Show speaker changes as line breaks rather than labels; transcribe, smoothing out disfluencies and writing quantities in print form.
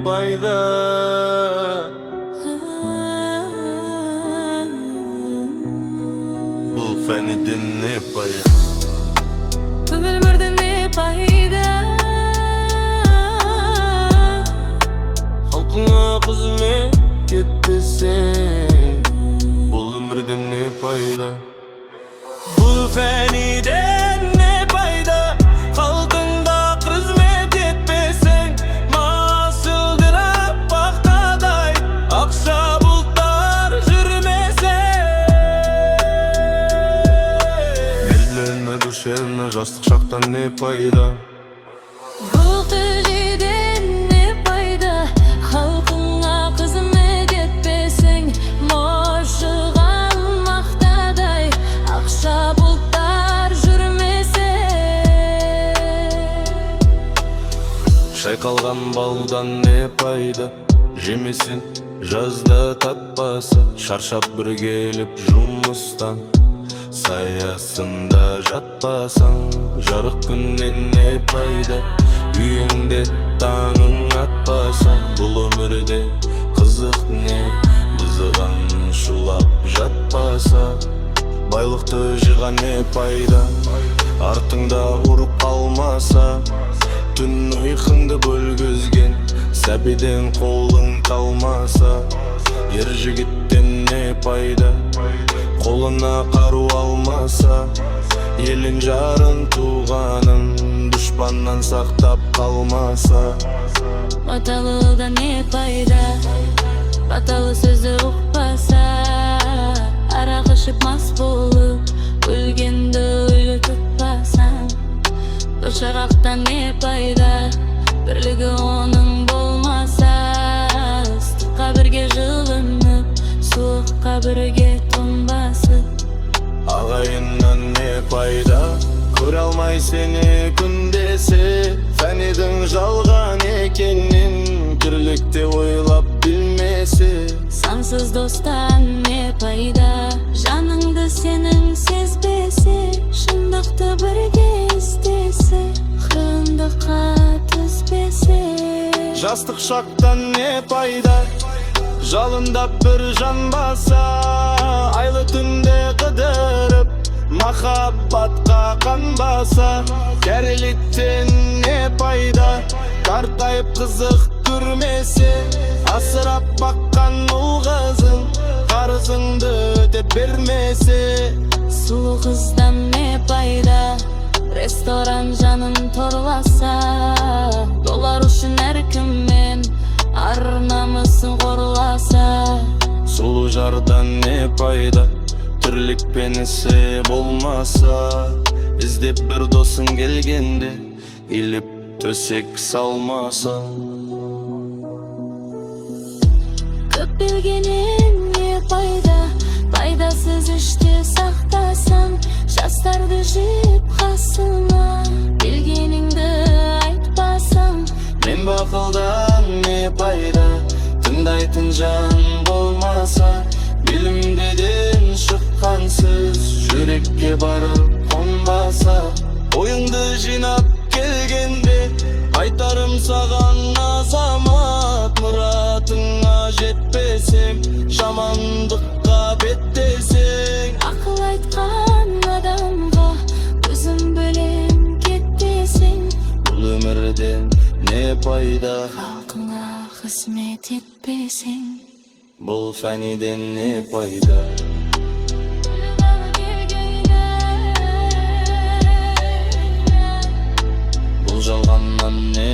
пайда? Бұл фәниден не пайда?
Бұл өмірден не пайда?
Халқыңа қызмет етпесең, бұл өмірден не пайда? Бұл фәниден не пайда? Халқыңда қызмет етпесең, масылдырап бақтадай, ақша бұлттар жүрмесе. Елдеріне душевна жастық шақтан не пайда?
Бұл күледен не пайда? Халқыңа қызмет етпесең, мошыған мақтадай, ақша бұлттар жүрмесе.
Шайқалған балдан не пайда? Жемесін жазда татпаса, шаршап бір келіп жұмыстан саясында жатпасаң, жарық күннен не пайда? Үйіңде таңың атпаса, бұл өмірде қызық не? Бұзыған шулап жатпаса, байлықты жиған не пайда? Артыңда ұрып қалмаса, түн ұйқыңды бөлгізген сәбиден қолың қалмаса, ер жігіттен не пайда? Қолына қару алмаса, елін жарын туғанын дұшпаннан сақтап қалмаса.
Баталыдан не пайда? Баталы сөзді ұқпаса, арақ ішіп мас болып, өлгенді өлі тұтпасаң. Дошарақтан не пайда? Бірлігі оның болмаса, ыстыққа бірге жылынып, суыққа бірге тұнбасып.
Ағайыннан не пайда? Көре алмай сені күндесе, фәнидің жалған екенін тірлікте ойлап білмесе.
Сансыз достан не пайда? Жаныңды сенің сезбесе, шындықты бірге істесе, қиындыққа түспесе.
Жастық шақтан не пайда? Жалындап бір жанбаса, айлы түнде қыдырып, махаббатқа қанбаса. Кәріліктен не пайда? Қартайып қызық көрмесе, асырап баққан ұл қызың қарызыңды өтеп бермесе.
Сұлу қыздан не пайда? Ресторан жанын торласа, долар үшін әркіммен ар-намысын қорласа.
Сұлу жардан не пайда? Тірлік пенісі болмаса, іздеп бір досың келгенде, иліп төсек салмаса.
Көп білгенен не пайда? Пайдасыз іште сақтасаң, жастарды жиып қасыңа, білгеніңді айтпасаң.
Мен бақылдан не пайда? Тыңдайтын жан болмаса, білімдеден шыққансыз жүрекке барып қонбаса. Ойыңды жинап келгенде, айтарым саған азамат, мұратыңа жетпесем, жамандыққа беттесең.
Ақыл айтқан адамға өзім бөлем кетпесең,
Бұл өмірден не пайда?
халқыңа қызмет етпесең.
Бұл фәниден не пайда? Бұл жалғаннан не